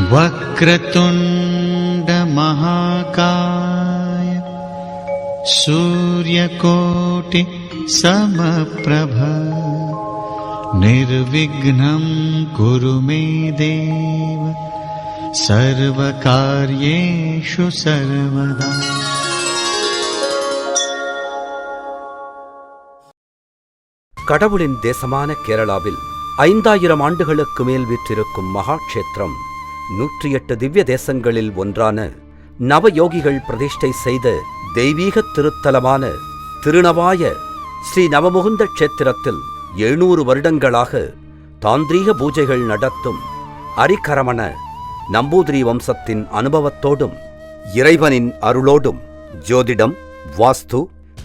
वक्रतुण्ड महाकाय सूर्यकोटि समप्रभ निर्विघ्नं कुरु मे देव सर्वकार्येषु सर्वदा. கடவுளின் தேசமான கேரளாவில் 5000 ஆண்டுகளுக்கு மேல் வீற்றிருக்கும் மகாக்ஷேத்திரம் 108 திவ்ய தேசங்களில் ஒன்றான நவயோகிகள் பிரதிஷ்டை செய்த தெய்வீக திருத்தலமான திருநவாய ஸ்ரீ நவமுகுந்த க்ஷேத்திரத்தில் 700 வருடங்களாக தாந்திரீக பூஜைகள் நடத்தும் அரிகரமண நம்பூதிரி வம்சத்தின் அனுபவத்தோடும் இறைவனின் அருளோடும் ஜோதிடம், வாஸ்து,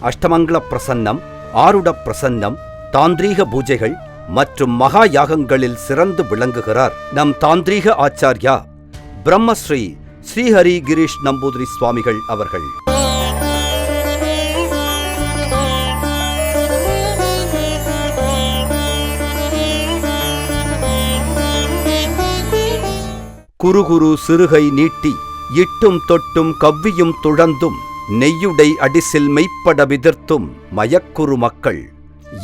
அஷ்டமங்கல பிரசன்னம், ஆருட பிரசன்னம், தாந்திரீக பூஜைகள் மற்றும் மகா யாகங்களில் சிறந்து விளங்குகிறார் நம் தாந்திரீக ஆச்சார்யா பிரம்மஸ்ரீ ஸ்ரீஹரி கிரீஷ் நம்பூதிரி சுவாமிகள் அவர்கள். குறுகுறு சிறுகை நீட்டி இட்டும் தொட்டும் கவ்வியும் துழந்தும் நெய்யுடை அடிசில் மெய்ப்பட விதிர்த்தும் மயக்குறு மக்கள்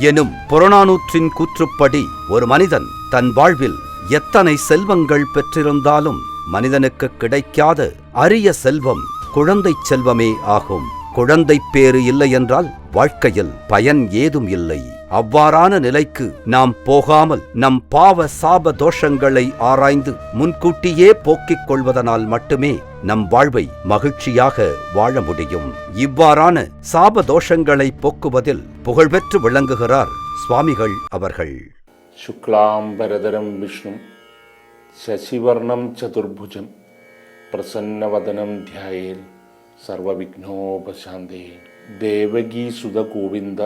எனும் புறநானூற்றின் கூற்றுப்படி ஒரு மனிதன் தன் வாழ்வில் எத்தனை செல்வங்கள் பெற்றிருந்தாலும் மனிதனுக்கு கிடைக்காத அரிய செல்வம் குழந்தைச் செல்வமே ஆகும். குழந்தைப் பேறு இல்லையென்றால் வாழ்க்கையில் பயன் ஏதும் இல்லை. அவ்வாறான நிலைக்கு நாம் போகாமல் நம் பாவ சாப தோஷங்களை ஆராய்ந்து முன்கூட்டியே போக்கிக் கொள்வதனால் மட்டுமே நம் வாழ்வை மகிழ்ச்சியாக வாழ முடியும். இவ்வாறான சாப தோஷங்களை போக்குவதில் புகழ்பெற்று விளங்குகிறார் சுவாமிகள் அவர்கள். சுக்லாம்பரதரம் விஷ்ணு சசிவர்ணம் சதுர்புஜம் பிரசன்னவதனம் தியாயேல் சர்வவிக்னோபசாந்தே. தேவகி சுத கோவிந்த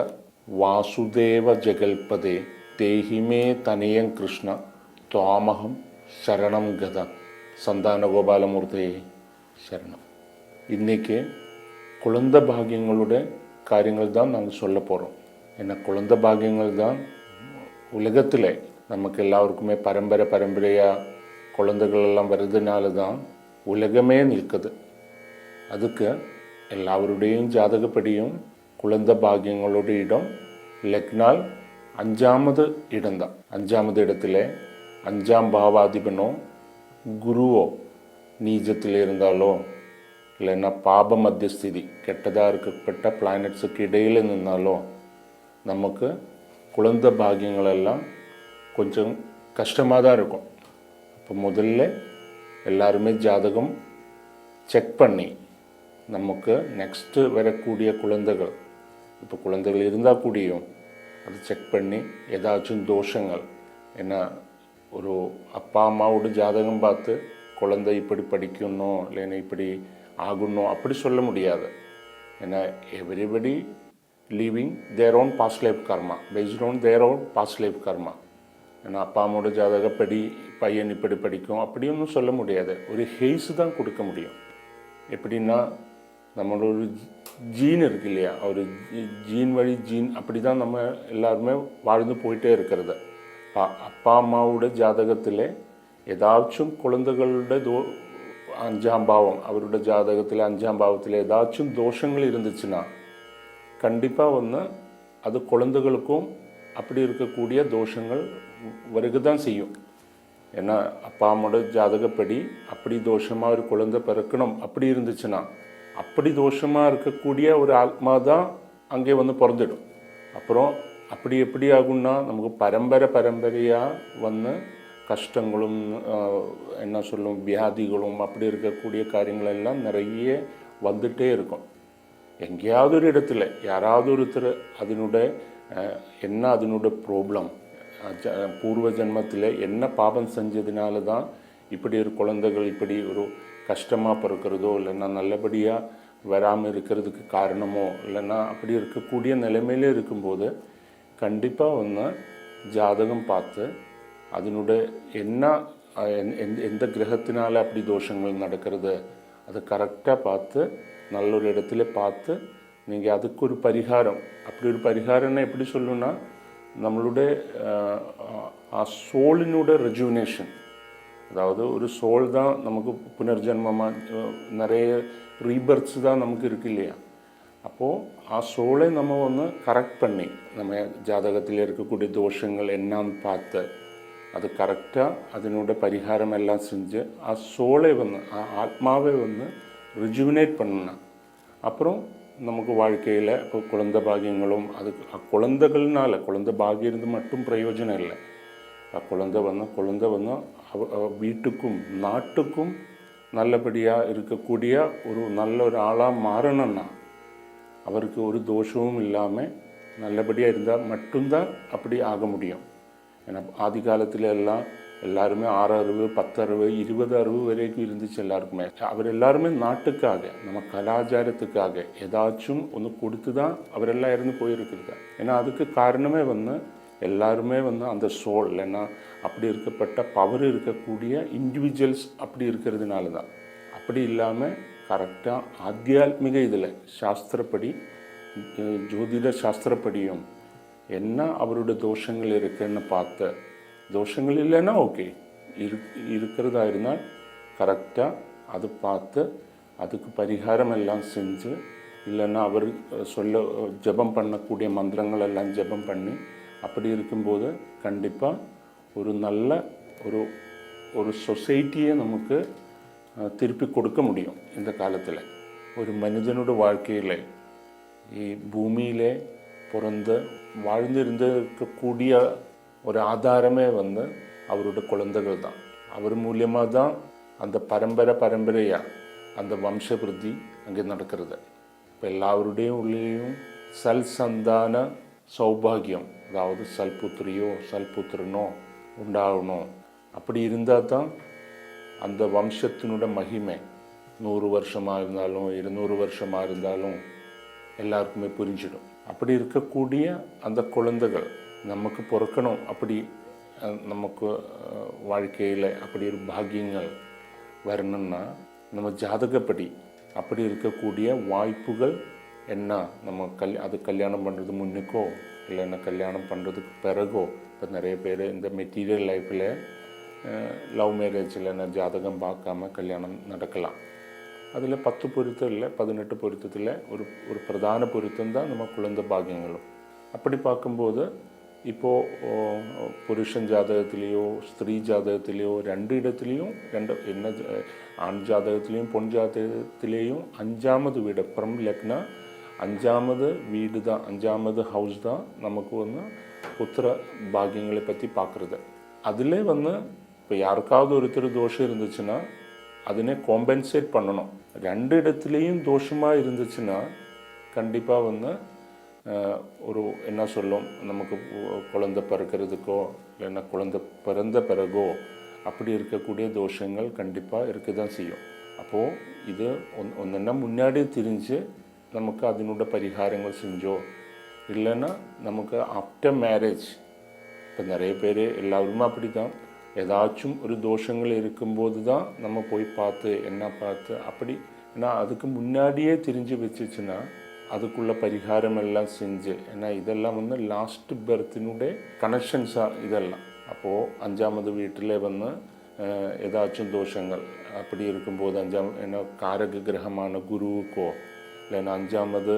வாசுதேவ ஜெகல்பதே தேஹிமே தனியங் கிருஷ்ண துவாமகம் சரணம் கத. சந்தான கோபாலமூர்த்தியே சரணம். இன்றைக்கி குழந்தை பாகியங்களோட காரியங்கள் தான் நாங்கள் சொல்ல போகிறோம். ஏன்னா குழந்தை பாகியங்கள் தான் உலகத்தில் நமக்கு எல்லாருக்குமே பரம்பரையாக குழந்தைகள் எல்லாம் வருதுனால தான் உலகமே நிற்குது. அதுக்கு எல்லாருடையும் ஜாதகப்படியும் குழந்தை பாகியங்களோட இடம் லக்னால் 5வது இடம்தான். 5வது இடத்துல 5ஆம் பாவாதிபனோ குருவோ நீஜத்தில் இருந்தாலோ இல்லைன்னா பாப மத்தியஸ்திதி கெட்டதாக இருக்கப்பட்ட பிளானட்ஸுக்கு இடையில் நின்னாலோ நமக்கு குழந்தை பாகியங்களெல்லாம் கொஞ்சம் கஷ்டமாக தான் இருக்கும். அப்போ முதல்ல எல்லாருமே ஜாதகம் செக் பண்ணி நமக்கு நெக்ஸ்ட்டு வரக்கூடிய குழந்தைகள், இப்போ குழந்தைகள் இருந்தால் கூடியும் அதை செக் பண்ணி ஏதாச்சும் தோஷங்கள், ஏன்னா ஒரு அப்பா அம்மாவோட ஜாதகம் பார்த்து குழந்தை இப்படி படிக்கணும் இல்லைன்னா இப்படி ஆகணும் அப்படி சொல்ல முடியாது. ஏன்னா everybody living their own past life karma, based on their own past life karma. ஏன்னா அப்பா அம்மாவோட ஜாதகப்படி பையன் இப்படி படிக்கும் அப்படியும் சொல்ல முடியாது. ஒரு ஹெய்ஸ் தான் கொடுக்க முடியும். எப்படின்னா நம்மளோட ஜீன் இருக்கு இல்லையா, ஒரு ஜீன் வழி ஜீன் அப்படி தான் நம்ம எல்லாருமே வாழ்ந்து போயிட்டே இருக்கிறது. அப்பா அம்மாவோட ஜாதகத்தில் ஏதாச்சும் குழந்தைகளோட 5ஆம் பாவம், அவரோட ஜாதகத்தில் 5ஆம் பாவத்தில் ஏதாச்சும் தோஷங்கள் இருந்துச்சுன்னா கண்டிப்பாக அது குழந்தைகளுக்கும் அப்படி இருக்கக்கூடிய தோஷங்கள் வருகதான் செய்யும். ஏன்னா அப்பா அம்மாவோட ஜாதகப்படி அப்படி தோஷமாக ஒரு குழந்தை பிறக்கணும் அப்படி இருந்துச்சுன்னா அப்படி தோஷமாக இருக்கக்கூடிய ஒரு ஆத்மா தான் அங்கே பிறந்துடும். அப்புறம் அப்படி எப்படி ஆகும்னா நமக்கு பரம்பரையாக கஷ்டங்களும் என்ன சொல்லும் வியாதிகளும் அப்படி இருக்கக்கூடிய காரியங்களெல்லாம் நிறைய வந்துட்டே இருக்கும். எங்கேயாவது ஒரு இடத்துல யாராவது ஒருத்தர் அதனுடைய ப்ராப்ளம், பூர்வ ஜென்மத்தில் என்ன பாபம் செஞ்சதுனால தான் இப்படி ஒரு குழந்தைகள் இப்படி ஒரு கஷ்டமாக பிறக்கிறதோ இல்லைன்னா நல்லபடியாக வராமல் இருக்கிறதுக்கு காரணமோ இல்லைன்னா அப்படி இருக்கக்கூடிய நிலைமையிலே இருக்கும்போது கண்டிப்பாக ஜாதகம் பார்த்து அதனுடைய என்ன எந்த கிரகத்தினால அப்படி தோஷங்கள் நடக்கிறது அதை கரெக்டாக பார்த்து நல்ல ஒரு இடத்துல பார்த்து நீங்கள் அதுக்கு ஒரு பரிகாரம், அப்படி ஒரு பரிகாரம்னா எப்படி சொல்லணும்னா நம்மளுடைய சோலினோட ரெஜுவினேஷன், அதாவது ஒரு சோல் தான் நமக்கு புனர்ஜென்மமாக நிறைய ரீபர்த்ஸ் தான் நமக்கு இருக்கு இல்லையா. அப்போது ആ സോളെ നമ്മൾ ഒന്ന് കറക്റ്റ് பண்ணி நம்ம ஜாதகத்தில் இருக்கக்கூடிய தோஷங்கள் என்னன்னு பார்த்து அது கரெக்டாக அதனோட பரிகாரம் எல்லாம் செஞ்சு ആ സോളെ வந்து ஆத்மாவை வந்து ரிஜுவினேட் பண்ணணும். அப்புறம் நமக்கு வாழ்க்கையில் இப்போ குழந்தை பாகியங்களும் குழந்தைகள்னால குழந்தை பாகியம் இருந்து மட்டும் பிரயோஜனம் இல்லை. குழந்தை வந்து வீட்டுக்கும் நாட்டுக்கும் நல்லபடியாக இருக்கக்கூடிய ஒரு நல்ல ஒரு ஆளாக மாறணும்னா அவருக்கு ஒரு தோஷமும் இல்லாமல் நல்லபடியாக இருந்தால் மட்டும்தான் அப்படி ஆக முடியும். ஏன்னா ஆதி காலத்தில் எல்லாருமே 6 அறிவு 10 அறிவு 20 அறிவு வரைக்கும் இருந்துச்சு எல்லாருக்குமே. அவர் எல்லாருமே நாட்டுக்காக நம்ம கலாச்சாரத்துக்காக ஏதாச்சும் ஒன்று கொடுத்து தான் அவரெல்லாம் இருந்து போயிருக்கிறது. ஏன்னா அதுக்கு காரணமே எல்லாருமே அந்த சோல் ஏன்னா அப்படி இருக்கப்பட்ட பவர் இருக்கக்கூடிய இண்டிவிஜுவல்ஸ் அப்படி இருக்கிறதுனால தான். அப்படி இல்லாமல் கரெக்டாக ஆத்தியாத்மிக இதில் சாஸ்திரப்படி ஜோதிட சாஸ்திரப்படியும் என்ன அவருடைய தோஷங்கள் இருக்குன்னு பார்த்து தோஷங்கள் இல்லைன்னா ஓகே இருக்கிறதா இருந்தால் கரெக்டாக அது பார்த்து அதுக்கு பரிகாரம் எல்லாம் செஞ்சு இல்லைன்னா அவர் ஜெபம் பண்ணக்கூடிய மந்திரங்கள் எல்லாம் ஜெபம் பண்ணி அப்படி இருக்கும்போது கண்டிப்பாக ஒரு நல்ல ஒரு சொசைட்டியை நமக்கு திருப்பி கொடுக்க முடியும். இந்த காலத்தில் ஒரு மனிதனோட வாழ்க்கையில் பூமியிலே பிறந்து வாழ்ந்திருந்திருக்கக்கூடிய ஒரு ஆதாரமே அவரோட குழந்தைகள் தான். அவர் மூலியமாக தான் அந்த பரம்பரையாக அந்த வம்சபிருத்தி அங்கே நடக்கிறது. இப்போ எல்லாருடைய உள்ளேயும் சந்தான சௌபாகியம் அதாவது சல்புத்திரியோ சல்புத்திரனோ உண்டாகணும். அப்படி இருந்தால் தான் அந்த வம்சத்தினோட மகிமை 100 வருஷமாக இருந்தாலும் 200 வருஷமாக இருந்தாலும் எல்லாருக்குமே புரிஞ்சிடும். அப்படி இருக்கக்கூடிய அந்த குழந்தைகள் நமக்கு பிறக்கணும். அப்படி நமக்கு வாழ்க்கையில் அப்படி ஒரு பாக்கியங்கள் வரணும்னா நம்ம ஜாதகப்படி அப்படி இருக்கக்கூடிய வாய்ப்புகள் என்ன, நம்ம அது கல்யாணம் பண்ணுறது முன்னுக்கோ இல்லைன்னா கல்யாணம் பண்ணுறதுக்கு பிறகோ. இப்போ நிறைய பேர் இந்த மெட்டீரியல் லைஃப்பில் லவ் மேரேஜ் இல்லைன்னா ஜாதகம் பார்க்காம கல்யாணம் நடக்கலாம். அதில் 10 பொருத்தம் இல்லை 18 பொருத்தத்தில் ஒரு பிரதான பொருத்தம் தான் நம்ம குழந்தை பாக்கியங்களும். அப்படி பார்க்கும்போது இப்போது புருஷன் ஜாதகத்திலேயோ ஸ்திரீ ஜாதகத்திலேயோ 2 இடத்துலையும் என்ன ஆண் ஜாதகத்திலையும் பொன் ஜாதகத்திலேயும் 5வது வீடு அப்புறம் லக்னா 5வது வீடு தான் 5வது ஹவுஸ் தான் நமக்கு புத்திர பாக்கியங்களை பற்றி பார்க்குறது. அதில் இப்போ யாருக்காவது ஒருத்தர் தோஷம் இருந்துச்சுன்னா அதனை காம்பன்சேட் பண்ணணும். 2 இடத்துலையும் தோஷமாக இருந்துச்சுன்னா கண்டிப்பாக ஒரு என்ன சொல்லும் நமக்கு குழந்தை பிறக்கிறதுக்கோ இல்லைன்னா குழந்தை பிறந்த பிறகோ அப்படி இருக்கக்கூடிய தோஷங்கள் கண்டிப்பாக இருக்க தான் செய்யும். அப்போது இது ஒன்றுன்னா முன்னாடி தெரிஞ்சு நமக்கு அதனோட பரிகாரங்கள் செஞ்சோ இல்லைன்னா நமக்கு ஆஃப்டர் மேரேஜ் இப்போ நிறைய பேர் எல்லாருமே அப்படி தான் ஏதாச்சும் ஒரு தோஷங்கள் இருக்கும்போது தான் நம்ம போய் பார்த்து அப்படி ஏன்னா அதுக்கு முன்னாடியே தெரிஞ்சு வச்சுச்சுன்னா அதுக்குள்ள பரிகாரம் எல்லாம் செஞ்சு ஏன்னா இதெல்லாம் லாஸ்ட் பர்த்தினுடைய கனெக்ஷன்ஸாக இதெல்லாம். அப்போது 5வது வீட்டில் ஏதாச்சும் தோஷங்கள் அப்படி இருக்கும்போது என்ன காரக கிரகமான குருவுக்கோ இல்லைன்னா 5வது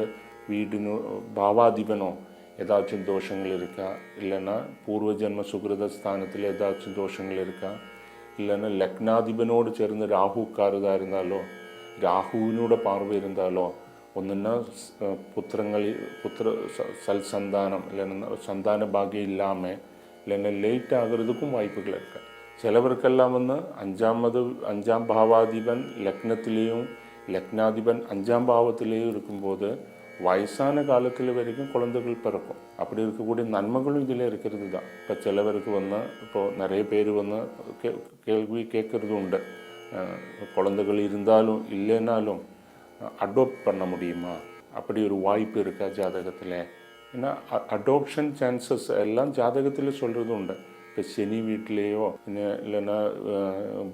வீடுனோ பாவாதிபனோ ஏதாச்சும் தோஷங்கள் இருக்கா இல்லைன்னா பூர்வ ஜென்ம சுகிருத ஸ்தானத்தில் ஏதாச்சும் தோஷங்கள் இருக்கா இல்லைன்னா லக்னாதிபனோடு சேர்ந்து ராகு உட்காருதா இருந்தாலோ ராகுவினோட பார்வை இருந்தாலோ ஒன்றுன்னா புத்திர சந்தானம் இல்லைன்னா சந்தான பாகியம் இல்லாமல் இல்லைன்னா லேட் ஆகிறதுக்கும் வாய்ப்புகள் இருக்கு. சிலவருக்கெல்லாம் 5ஆம் பாவாதிபன் லக்னத்திலேயும் லக்னாதிபன் 5ஆம் பாவத்திலேயும் இருக்கும்போது வயசான காலத்தில் வரைக்கும் குழந்தைகள் பிறக்கும். அப்படி இருக்கக்கூடிய நன்மைகளும் இதில் இருக்கிறது தான். இப்போ சிலவருக்கு இப்போது நிறைய பேர் கேள்வி கேட்குறது உண்டு, குழந்தைகள் இருந்தாலும் இல்லைனாலும் அடாப்ட் பண்ண முடியுமா, அப்படி ஒரு வாய்ப்பு இருக்கா ஜாதகத்தில்? ஏன்னா அடாப்ஷன் சான்சஸ் எல்லாம் ஜாதகத்தில் சொல்கிறது உண்டு. இப்போ சனி வீட்டிலேயோ இல்லைன்னா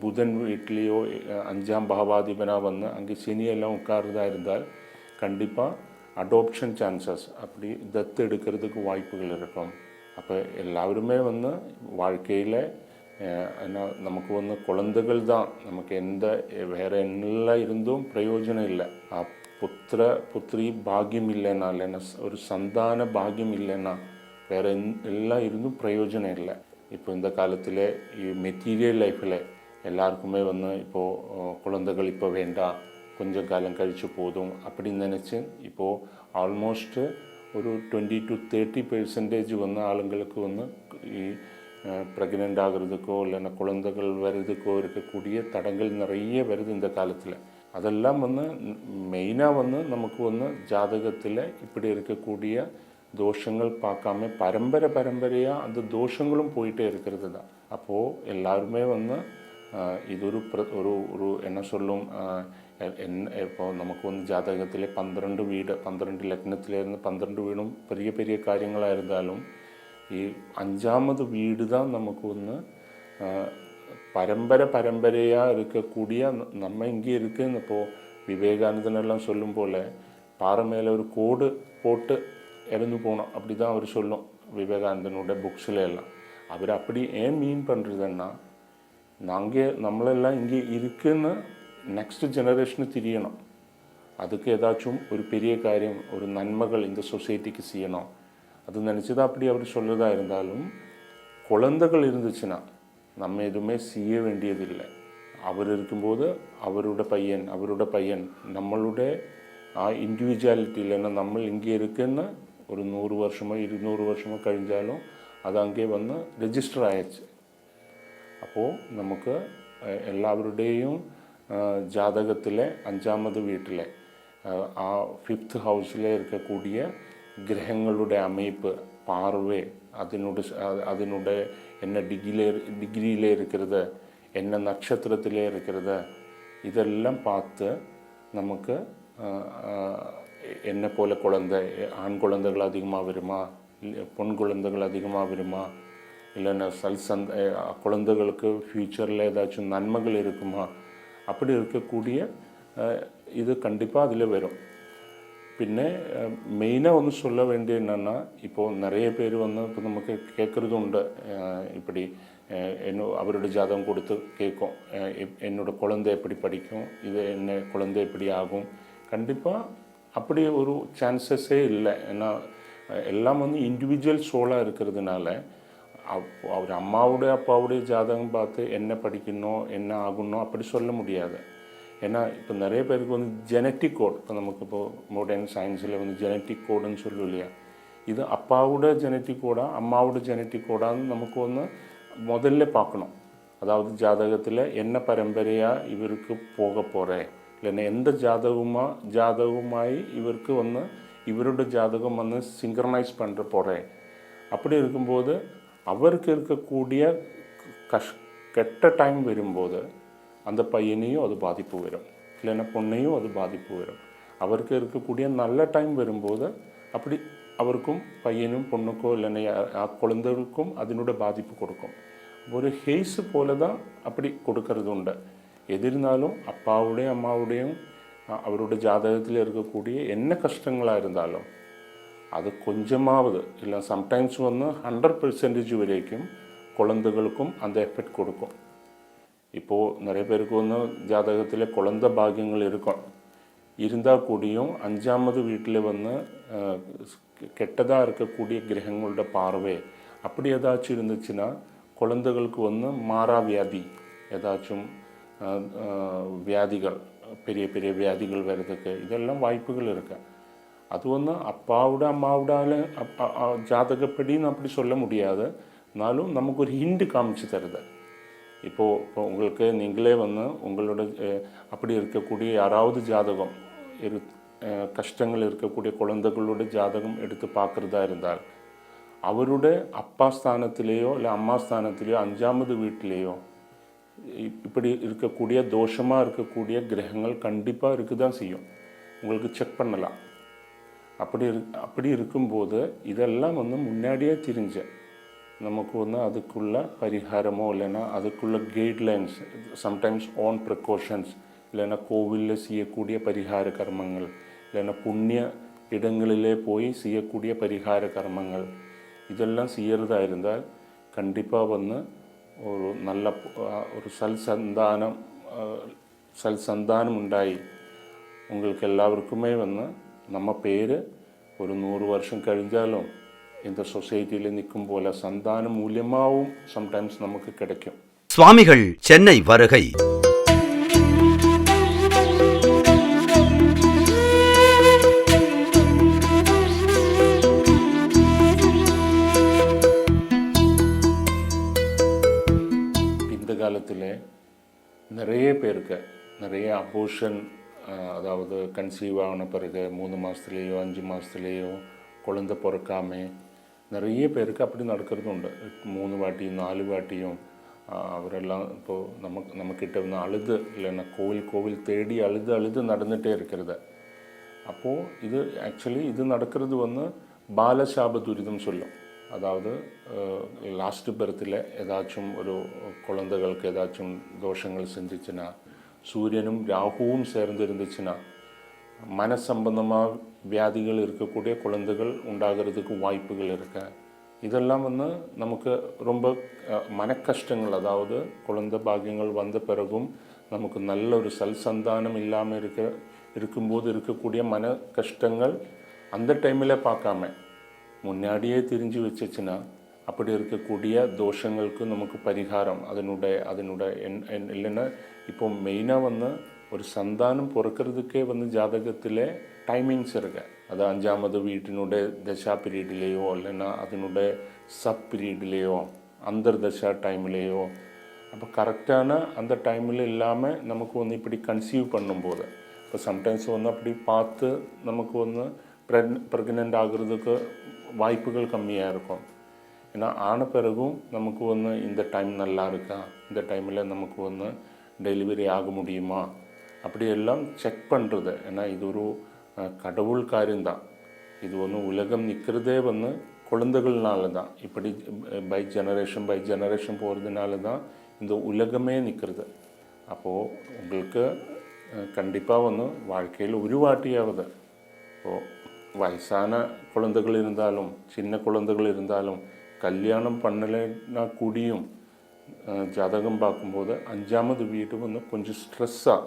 புதன் வீட்டிலேயோ 5ஆம் பாவாதிபனாக அங்கே சனியெல்லாம் உட்கார்றதா இருந்தால் கண்டிப்பாக அடாப்ஷன் சான்சஸ் அப்படி தத்து எடுக்கிறதுக்கு வாய்ப்புகள் இருக்கும். அப்போ எல்லாருமே வாழ்க்கையில் ஏன்னா நமக்கு வந்து குழந்தைகள் தான் நமக்கு வேறு எல்லாம் இருந்தும் பிரயோஜனம் இல்லை. புத்திரி பாக்கியம் இல்லைன்னா, இல்லைன்னா ஒரு சந்தான பாக்கியம் இல்லைன்னா வேறு எல்லாம் இருந்தும் பிரயோஜனம் இல்லை. இப்போ இந்த காலத்தில் மெட்டீரியல் லைஃப்பில் எல்லாருக்குமே வந்து இப்போது குழந்தைகள் இப்போ வேண்டாம், கொஞ்சம் காலம் கழித்து போதும் அப்படின்னு நினச்சி இப்போது ஆல்மோஸ்ட்டு ஒரு 20 to 30% வந்து ஆளுங்களுக்கு வந்து ப்ரெக்னென்ட் ஆகிறதுக்கோ இல்லைன்னா குழந்தைகள் வர்றதுக்கோ இருக்கக்கூடிய தடங்கள் நிறைய வருது இந்த காலத்தில். அதெல்லாம் வந்து மெயினாக வந்து நமக்கு வந்து ஜாதகத்தில் இப்படி இருக்கக்கூடிய தோஷங்கள் பார்க்காம பரம்பரையாக அந்த தோஷங்களும் போயிட்டே இருக்கிறது தான். அப்போது எல்லாருமே வந்து இது ஒரு என்ன சொல்லும், இப்போ நமக்கு வந்து ஜாதகத்தில் 12 லக்னத்திலேருந்து 12 வீடும் பெரிய பெரிய காரியங்களாக இருந்தாலும் அஞ்சாவது வீடு தான் நமக்கு வந்து பரம்பரையாக இருக்கக்கூடிய நம்ம இங்கே இருக்குன்னு. இப்போது விவேகானந்தனெல்லாம் சொல்லும் போல் பாறை மேலே ஒரு கோடு போட்டு இறந்து போனோம் அப்படி தான் அவர் சொல்லும் விவேகானந்தனோட புக்ஸில் எல்லாம். அவர் அப்படி ஏன் மீன் பண்ணுறதுன்னா, നമ്മളെല്ലാം இங்கே இருக்குன்னு நெக்ஸ்ட் ஜெனரேஷனு தெரியணும். அதுக்கு ஏதாச்சும் ஒரு பெரிய காரியம், ஒரு நன்மைகள் இந்த சொசைட்டிக்கு செய்யணும் அது நினச்சி தான் அப்படி அவர் சொல்கிறதா இருந்தாலும், குழந்தைகள் இருந்துச்சுன்னா நம்ம எதுவுமே செய்ய வேண்டியதில்லை. அவர் இருக்கும்போது அவரோட பையன் நம்மளுடைய இண்டிவிஜுவாலிட்டி இல்லைன்னா நம்ம இங்கே இருக்குன்னு ஒரு 100 வருஷமோ 200 வருஷமோ கழிஞ்சாலும் அது அங்கே வந்து ரெஜிஸ்டர் ஆயிடுச்சு. அப்போது நமக்கு எல்லாருடையும் ஜாதகத்தில் 5வது வீட்டில் 5th ஹவுஸில் இருக்கக்கூடிய கிரகங்களுடைய அமைப்பு, பார்வை, அதனுடைய என்ன டிகிரியில் இருக்கிறது, என்ன நட்சத்திரத்திலே இருக்கிறது, இதெல்லாம் பார்த்து நமக்கு என்ன போல் குழந்தை, ஆண் குழந்தைகள் அதிகமாக வருமா, பெண் குழந்தைகள் அதிகமாக வருமா, இல்லைன்னா குழந்தைகளுக்கு ஃப்யூச்சரில் ஏதாச்சும் நன்மைகள் இருக்குமா, அப்படி இருக்கக்கூடிய இது கண்டிப்பாக அதில் வரும். പിന്നെ മെയിനാக ഒന്ന് சொல்ல வேண்டிய என்னென்னா, இப்போது நிறைய பேர் வந்து இப்போ நமக்கு கேட்குறது உண்டு, இப்படி அவரோட ஜாதகம் கொடுத்து கேட்கும், என்னோடய குழந்தை எப்படி படிக்கும், இது என்ன குழந்தை எப்படி ஆகும். கண்டிப்பாக அப்படி ஒரு சான்சஸே இல்லை. ஏன்னா எல்லாம் வந்து இண்டிவிஜுவல் சோலாக இருக்கிறதுனால அவர் அம்மாவுடைய அப்பாவுடைய ஜாதகம் பார்த்து என்ன படிக்கணும் என்ன ஆகணும் அப்படி சொல்ல முடியாது. ஏன்னா இப்போ நிறைய பேருக்கு வந்து ஜெனட்டிக் கோட், இப்போ நமக்கு இப்போது மாடர்ன் சயின்ஸில் வந்து ஜெனட்டிக் கோடுன்னு சொல்லும் இல்லையா, இது அப்பாவோட ஜெனட்டிக் கோடா அம்மாவோட ஜெனட்டிக் கோடான்னு நமக்கு வந்து முதல்ல பார்க்கணும். அதாவது ஜாதகத்தில் என்ன பரம்பரையாக இவருக்கு போக போகிறேன், இல்லைன்னா எந்த ஜாதகமாய் இவருக்கு வந்து இவரோட ஜாதகம் வந்து சிங்க்ரனைஸ் பண்ணுற போகிறேன். அப்படி இருக்கும்போது அவருக்கு இருக்கக்கூடிய கெட்ட டைம் வரும்போது அந்த பையனையும் அது பாதிப்பு வரும், இல்லைன்னா பொண்ணையும் அது பாதிப்பு வரும். அவருக்கு இருக்கக்கூடிய நல்ல டைம் வரும்போது அப்படி அவருக்கும் பையனும் பொண்ணுக்கோ இல்லைன்னா குழந்தைகளுக்கும் அதனோட பாதிப்பு கொடுக்கும். ஒரு ஹெய்ஸு போல தான் அப்படி கொடுக்கறது உண்டு. எது இருந்தாலும் அப்பாவுடையும் அம்மாவுடையும் அவரோட ஜாதகத்தில் இருக்கக்கூடிய என்ன கஷ்டங்களாக இருந்தாலும் அது கொஞ்சமாவது இல்லை சம்டைம்ஸ் வந்து 100% வரைக்கும் குழந்தைகளுக்கும் அந்த எஃபெக்ட் கொடுக்கும். இப்போது நிறைய பேருக்கு வந்து ஜாதகத்தில் குழந்தை பாக்கியங்கள் இருக்கும், இருந்தால் கூடியும் 5வது வீட்டில் வந்து கெட்டதாக இருக்கக்கூடிய கிரகங்களோட பார்வை அப்படி ஏதாச்சும் இருந்துச்சுன்னா குழந்தைகளுக்கு வந்து மாறா வியாதி, ஏதாச்சும் வியாதிகள், பெரிய பெரிய வியாதிகள் வர்றதுக்கு இதெல்லாம் வாய்ப்புகள் இருக்கு. அது வந்து அப்பாவோட அம்மாவோட ஜாதகப்படின்னு அப்படி சொல்ல முடியாது, എന്നാലും നമുക്കൊരു ഹിൻഡ് കാണിച്ചു തരുത്. இப்போ உங்களுக்கு நீங்களே வந்து உங்களோட அப்படி இருக்கக்கூடிய யாராவது ஜாதகம் கஷ்டங்கள் இருக்கக்கூடிய குழந்தைகளோட ஜாதகம் எடுத்து பார்க்குறதா இருந்தால் அவருடைய அப்பா ஸ்தானத்திலேயோ இல்லை அம்மா ஸ்தானத்திலேயோ 5வது வீட்டிலேயோ இப்படி இருக்கக்கூடிய தோஷமாக இருக்கக்கூடிய கிரகங்கள் கண்டிப்பாக இருக்க தான் செய்யும். உங்களுக்கு செக் பண்ணலாம். அப்படி இருக்கும்போது இதெல்லாம் வந்து முன்னாடியே தெரிஞ்ச நமக்கு வந்து அதுக்குள்ள பரிகாரமோ இல்லைன்னா அதுக்குள்ள கைட்லைன்ஸ், சம்டைம்ஸ் ஓன் ப்ரிகாஷன்ஸ், இல்லைன்னா கோவிலில் செய்யக்கூடிய பரிகார கர்மங்கள், இல்லைன்னா புண்ணிய இடங்களிலே போய் செய்யக்கூடிய பரிகார கர்மங்கள் இதெல்லாம் செய்கிறதா இருந்தால் கண்டிப்பாக வந்து ஒரு நல்ல ஒரு സൽസന്താനം ഉണ്ടായി உங்களுக்கு எல்லாருக்குமே நம்ம பேர் ஒரு 100 வருஷம் கழிஞ்சாலும் இந்த சொசைட்டியில் நிற்கும் போல சந்தான மூலியமாகவும் சம்டைம்ஸ் நமக்கு கிடைக்கும். சுவாமிகள் சென்னை வருகை. இந்த காலத்தில் நிறைய பேருக்கு நிறைய அபோஷன், அதாவது கன்சீவ் ஆன பிறகு 3 மாதத்துலேயோ 5 மாதத்துலேயோ குழந்தை பிறக்காம நிறைய பேருக்கு அப்படி நடக்கிறது உண்டு. 3 வாட்டியும் 4 வாட்டியும் அவரெல்லாம் இப்போது நம்மக்கிட்ட அழுது இல்லைன்னா கோவில் தேடி அழுது நடந்துகிட்டே இருக்கிறது. அப்போது இது ஆக்சுவலி இது நடக்கிறது பாலசாப துரிதம் சொல்லும். அதாவது லாஸ்ட் பர்த்தில் ஏதாச்சும் ஒரு குழந்தைகளுக்கு ஏதாச்சும் தோஷங்கள் செஞ்சிச்சுன்னா, சூரியனும் ராகுவும் சேர்ந்து இருந்துச்சுன்னா மனசம்பந்தமாக வியாதிகள் இருக்கக்கூடிய குழந்தைகள் உண்டாகிறதுக்கு வாய்ப்புகள் இருக்கு. இதெல்லாம் நமக்கு ரொம்ப மன கஷ்டங்கள், அதாவது குழந்தை பாக்கியங்கள் வந்த பிறகும் நமக்கு நல்ல ஒரு சந்தானம் இல்லாமல் இருக்கும்போது இருக்கக்கூடிய மன கஷ்டங்கள் அந்த டைமில் பார்க்காம முன்னாடியே தெரிஞ்சு வச்சுச்சுன்னா அப்படி இருக்கக்கூடிய தோஷங்களுக்கு நமக்கு பரிகாரம் அதனுடைய இல்லைன்னா இப்போ மெயினாக ஒரு சந்தானம் பிறக்கிறதுக்கே ஜாதகத்தில் டைமிங்ஸ் இருக்கு. அது 5வது வீட்டினுடைய தசா பீரியட்லேயோ இல்லைன்னா அதனுடைய சப் பீரியட்லேயோ அந்தர்தசா டைம்லேயோ அப்போ கரெக்டான அந்த டைமில் இல்லாமல் நமக்கு இப்படி கன்சீவ் பண்ணும்போது இப்போ சம்டைம்ஸ் அப்படி பார்த்து நமக்கு ப்ரெக்னென்ட் ஆகிறதுக்கு வாய்ப்புகள் கம்மியாக இருக்கும். ஏன்னா ஆன பிறகும் நமக்கு இந்த டைம் நல்லா இருக்கா, இந்த டைமில் நமக்கு டெலிவரி ஆக முடியுமா அப்படியெல்லாம் செக் பண்ணுறது. ஏன்னா இது ஒரு கடவுள் காரியம்தான். இது உலகம் நிற்கிறதே குழந்தைகள்னால தான். இப்படி பை ஜெனரேஷன் போகிறதுனால தான் இந்த உலகமே நிற்கிறது. அப்போது உங்களுக்கு கண்டிப்பாக வாழ்க்கையில் ஒரு வாட்டியாவது இப்போது வயசான குழந்தைகள் இருந்தாலும் சின்ன குழந்தைகள் இருந்தாலும் கல்யாணம் பண்ணலைன்னா கூடியும் ஜாதகம் பார்க்கும்போது 5வது வீடு கொஞ்சம் ஸ்ட்ரெஸ்ஸாக.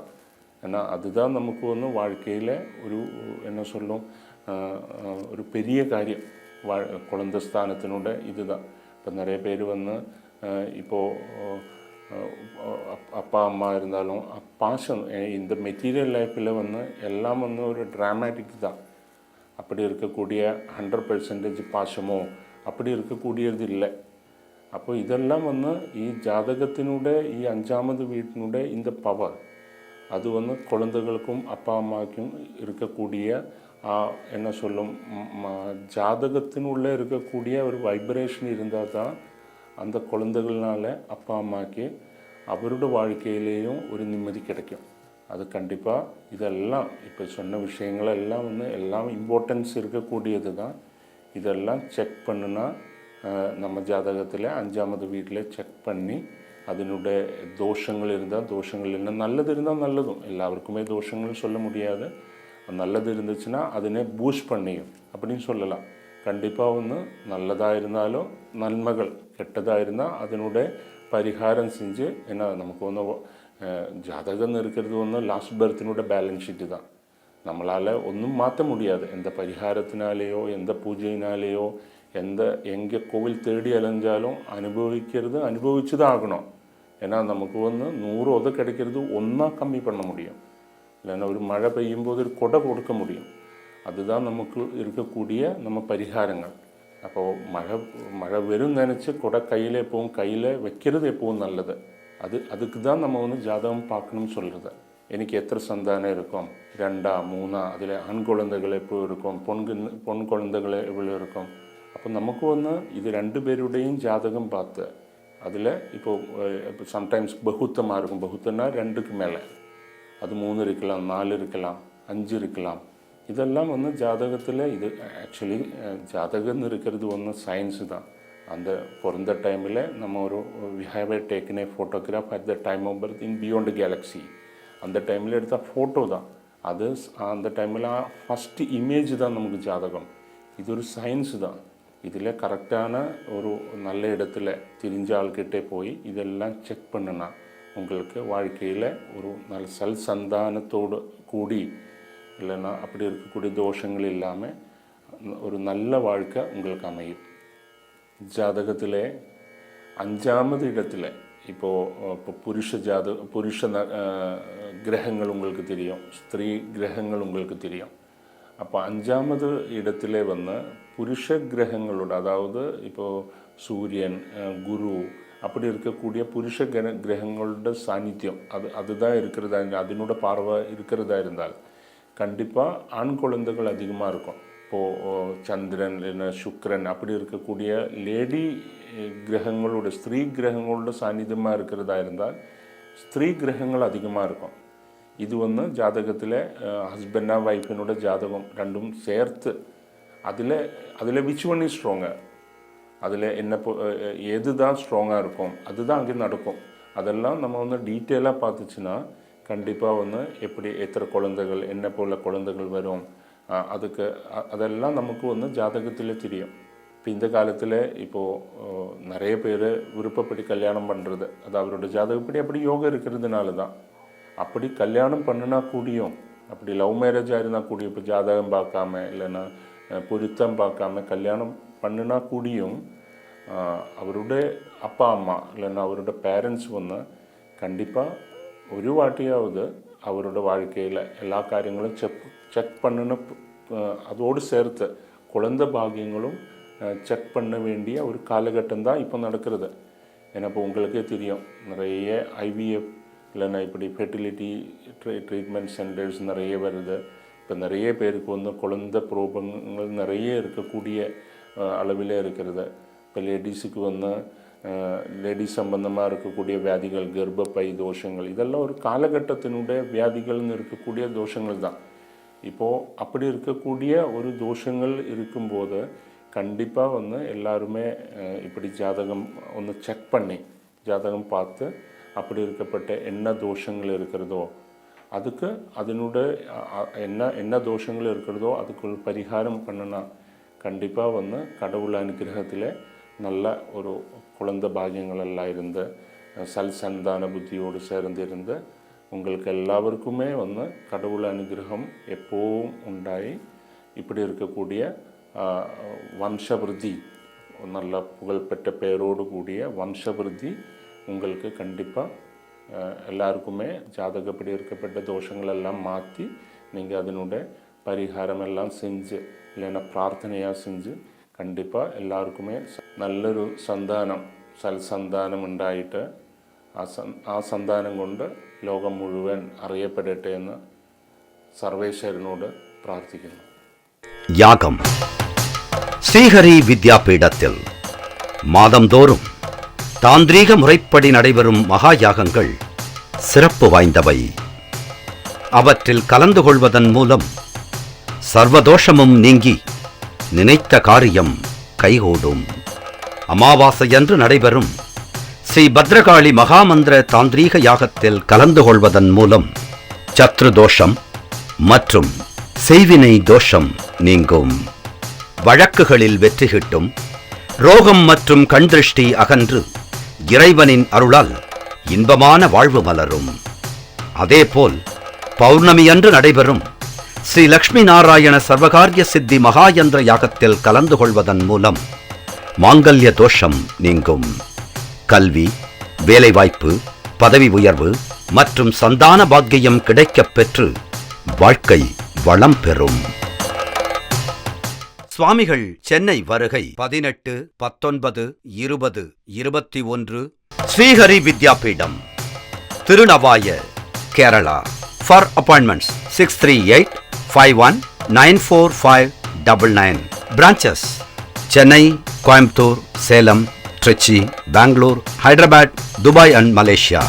ஏன்னா அதுதான் நமக்கு வாழ்க்கையில் ஒரு என்ன சொல்லும் ஒரு பெரிய காரியம். குழந்தை ஸ்தானத்தினோட இதுதான். இப்போ நிறைய பேர் இப்போது அப்பா அம்மா இருந்தாலும் பாசம் இந்த மெட்டீரியல் லைஃப்பில் எல்லாம் ஒரு ட்ராமேட்டிக் தான். அப்படி இருக்கக்கூடிய 100% பாசமோ அப்படி இருக்கக்கூடியது இல்லை. அப்போ இதெல்லாம் ഈ ஜாதகத்தினுடைய ഈ 5வது வீட்டினுடைய இந்த பவர் அது குழந்தைகளுக்கும் அப்பா அம்மாவுக்கும் இருக்கக்கூடிய என்ன சொல்லும் ஜாதகத்தினுள்ளே இருக்கக்கூடிய ஒரு வைப்ரேஷன் இருந்தால் தான் அந்த குழந்தைகள்னால அப்பா அம்மாவுக்கு அவரோட வாழ்க்கையிலேயும் ஒரு நிம்மதி கிடைக்கும். அது கண்டிப்பாக இதெல்லாம் இப்போ சொன்ன விஷயங்கள் எல்லாம் இம்பார்ட்டன்ஸ் இருக்கக்கூடியது தான். இதெல்லாம் செக் பண்ணுனா நம்ம ஜாதகத்தில் 5வது வீட்டில் செக் பண்ணி அதனுடைய தோஷங்கள் இருந்தால் தோஷங்கள் இல்லை, நல்லது இருந்தால் நல்லதும். எல்லாருக்குமே தோஷங்கள் சொல்ல முடியாது. நல்லது இருந்துச்சுன்னா அதனே பூஸ்ட் பண்ணியும் அப்படின்னு சொல்லலாம். கண்டிப்பாக நல்லதாக இருந்தாலும் நன்மைகள், கெட்டதாக இருந்தால் அதனுடைய பரிகாரம் செஞ்சு. ஏன்னா நமக்கு ஜாதகம் இருக்கிறது லாஸ்ட் பர்த்தினோட பேலன்ஸ் ஷீட்டு தான். நம்மளால் ஒன்றும் மாற்ற முடியாது. எந்த பரிகாரத்தினாலேயோ எந்த பூஜையினாலேயோ எங்கே கோவில் தேடி அலைஞ்சாலும் அனுபவிச்சு தான் ஆகணும். ஏன்னா நமக்கு 100 கிடைக்கிறது ஒன்றா கம்மி பண்ண முடியும். இல்லைன்னா ஒரு மழை பெய்யும் போது ஒரு கொடை கொடுக்க முடியும். அதுதான் நமக்கு இருக்கக்கூடிய நம்ம பரிகாரங்கள். அப்போது மழை வெறும் நினச்சி கொடை கையில் வைக்கிறது எப்பவும் நல்லது. அதுக்கு தான் நம்ம ஜாதகம் பார்க்கணும்னு சொல்கிறது. எனக்கு எத்தனை சந்தானம் இருக்கும், 2 3 அதில் ஆண் குழந்தைகள் எப்போ இருக்கும், பொன் குழந்தைகள் எவ்வளோ இருக்கும். அப்போ நமக்கு இது 2 பேருடையும் ஜாதகம் பார்த்து அதில் இப்போ சம்டைம்ஸ் பகுத்தமாக இருக்கும். பகுத்தன்னா 2க்கு மேலே, அது 3 இருக்கலாம், 4 இருக்கலாம், 5 இருக்கலாம். இதெல்லாம் ஜாதகத்தில் இது ஆக்சுவலி ஜாதகம் இருக்கிறது சயின்ஸு தான். அந்த பிறந்த டைமில் நம்ம we have taken a photograph at the time of birth in beyond galaxy. அந்த டைமில் எடுத்த ஃபோட்டோ தான் அது. அந்த டைமில் ஃபஸ்ட்டு இமேஜ் தான் நமக்கு ஜாதகம். இது ஒரு சயின்ஸு தான். இதில் கரெக்டான ஒரு நல்ல இடத்துல தெரிஞ்ச ஆள்கிட்டே போய் இதெல்லாம் செக் பண்ணுனா உங்களுக்கு வாழ்க்கையில் ஒரு நல்ல சந்தானத்தோடு கூடி இல்லைன்னா அப்படி இருக்கக்கூடிய தோஷங்கள் இல்லாமல் ஒரு நல்ல வாழ்க்கை உங்களுக்கு அமையும். ஜாதகத்தில் 5வது இடத்துல இப்போ புருஷ கிரகங்கள் உங்களுக்கு தெரியும், ஸ்திரீ கிரகங்கள் உங்களுக்கு தெரியும். அப்போ 5வது இடத்துல புருஷ கிரகங்களோட, அதாவது இப்போது சூரியன், குரு அப்படி இருக்கக்கூடிய புருஷ கிரகங்களோட சாநித்தியம் அதுதான் இருக்கிறதா, அதனோட பார்வை இருக்கிறதா இருந்தால் கண்டிப்பாக ஆண் குழந்தைகள் அதிகமாக இருக்கும். இப்போது சந்திரன் இல்லைன்னா சுக்கிரன் அப்படி இருக்கக்கூடிய லேடி கிரகங்களோட, ஸ்திரீ கிரகங்களோட சாநித்தியமாக இருக்கிறதா இருந்தால் ஸ்திரீ கிரகங்கள் அதிகமாக இருக்கும். இது ஜாதகத்தில் ஹஸ்பண்டாக ஒய்ஃபினோட ஜாதகம் ரெண்டும் சேர்த்து அதில் விச் ஒன் இஸ் ஸ்ட்ராங்காக, அதில் எது தான் ஸ்ட்ராங்காக இருக்கும் அதுதான் அங்கே நடக்கும். அதெல்லாம் நம்ம டீட்டெயிலாக பார்த்துச்சுன்னா கண்டிப்பாக எப்படி எத்தனை குழந்தைகள் என்ன போல் குழந்தைகள் வரும் அதெல்லாம் நமக்கு ஜாதகத்தில் தெரியும். இப்போ இந்த காலத்தில் இப்போது நிறைய பேர் விருப்பப்படி கல்யாணம் பண்ணுறது அது அவரோட ஜாதகப்படி அப்படி யோகம் இருக்கிறதுனால தான். அப்படி கல்யாணம் பண்ணினா கூடியும், அப்படி லவ் மேரேஜாக இருந்தால் கூடியும், இப்போ ஜாதகம் பார்க்காம இல்லைன்னா பொருத்தம் பார்க்காம கல்யாணம் பண்ணினா கூடியும் அவருடைய அப்பா அம்மா இல்லைன்னா அவரோட பேரண்ட்ஸ் கண்டிப்பாக ஒரு வாட்டியாவது அவரோட வாழ்க்கையில் எல்லா காரியங்களும் செக் பண்ணணும். அதோடு சேர்த்து குழந்தை பாகியங்களும் செக் பண்ண வேண்டிய ஒரு காலகட்டம் தான் இப்போ நடக்கிறது. ஏன்னா இப்போ உங்களுக்கே தெரியும், நிறைய ஐவிஎஃப் இல்லைன்னா இப்படி ஃபெர்டிலிட்டி ட்ரீட்மெண்ட் சென்டர்ஸ் நிறைய வருது. இப்போ நிறைய பேருக்கு குழந்தை புரோபங்கள் நிறைய இருக்கக்கூடிய அளவில் இருக்கிறது. இப்போ லேடிஸுக்கு லேடிஸ் சம்பந்தமாக இருக்கக்கூடிய வியாதிகள், கர்ப்பப்பை தோஷங்கள், இதெல்லாம் ஒரு காலகட்டத்தினுடைய வியாதிகள்னு இருக்கக்கூடிய தோஷங்கள் தான். இப்போது அப்படி இருக்கக்கூடிய ஒரு தோஷங்கள் இருக்கும்போது கண்டிப்பாக எல்லாருமே இப்படி ஜாதகம் செக் பண்ணி ஜாதகம் பார்த்து அப்படி இருக்கப்பட்ட என்ன தோஷங்கள் இருக்கிறதோ அதுக்கு அதனுடைய என்ன தோஷங்கள் இருக்கிறதோ அதுக்கு பரிகாரம் பண்ணினா கண்டிப்பாக கடவுள் அனுகிரகத்தில் நல்ல ஒரு குழந்தை பாகியங்கள் எல்லாம் இருந்து சந்தான புத்தியோடு சேர்ந்து இருந்து உங்களுக்கு எல்லாருக்குமே கடவுள் அனுகிரகம் எப்போவும் உண்டாகி இப்படி இருக்கக்கூடிய வம்சவிருத்தி, நல்ல புகழ்பெற்ற பெயரோடு கூடிய வம்சவிருத்தி உங்களுக்கு கண்டிப்பாக எல்லாருக்குமே ஜாதகப்படி இருக்கப்பட்ட தோஷங்கள் எல்லாம் மாற்றி நீங்கள் அதனுடைய பரிகாரம் எல்லாம் செஞ்சு இல்லைன்னா பிரார்த்தனையாக செஞ்சு கண்டிப்பாக எல்லாருக்குமே നല്ലൊരു സന്താനം സൽസന്താനം ഉണ്ടായിട്ട് ആ സന്താനം കൊണ്ട് ലോകം മുഴുവൻ അറിയപ്പെടട്ടെ എന്ന് സർവേശ്വരനോട് പ്രാർത്ഥിക്കുന്നു. யாகம் ஸ்ரீஹரி வித்யாபீடத்தில் மாதந்தோறும் தாந்திரீக முறைப்படி நடைபெறும் மகா யாகங்கள் சிறப்பு வாய்ந்தவை. அவற்றில் கலந்து கொள்வதன் மூலம் சர்வதோஷமும் நீங்கி நினைத்த காரியம் கைகூடும். அமாவாசையன்று நடைபெறும் ஸ்ரீ பத்ரகாளி மகாமந்திர தாந்திரீக யாகத்தில் கலந்து கொள்வதன் மூலம் சத்ரு தோஷம் மற்றும் செய்வினை தோஷம் நீங்கும். வழக்குகளில் வெற்றி கிட்டும். ரோகம் மற்றும் கண் திருஷ்டி அகன்று இறைவனின் அருளால் இன்பமான வாழ்வு மலரும். அதேபோல் பௌர்ணமியன்று நடைபெறும் ஸ்ரீ லக்ஷ்மி நாராயண சர்வகாரிய சித்தி மகாயந்திர யாகத்தில் கலந்து கொள்வதன் மூலம் மாங்கல்ய தோஷம் நீங்கும். கல்வி, வேலைவாய்ப்பு, பதவி உயர்வு மற்றும் சந்தான பாக்கியம் கிடைக்கப் பெற்று வாழ்க்கை வளம் பெறும். சுவாமிகள் சென்னை வருகை 18, 19, 20, 21 Srihari Vidyapeetham, திருநவாய, Kerala. For appointments 638-51-94599. Branches Chennai, Coimbatore, Salem, Trichy, Bangalore, Hyderabad, Dubai and Malaysia.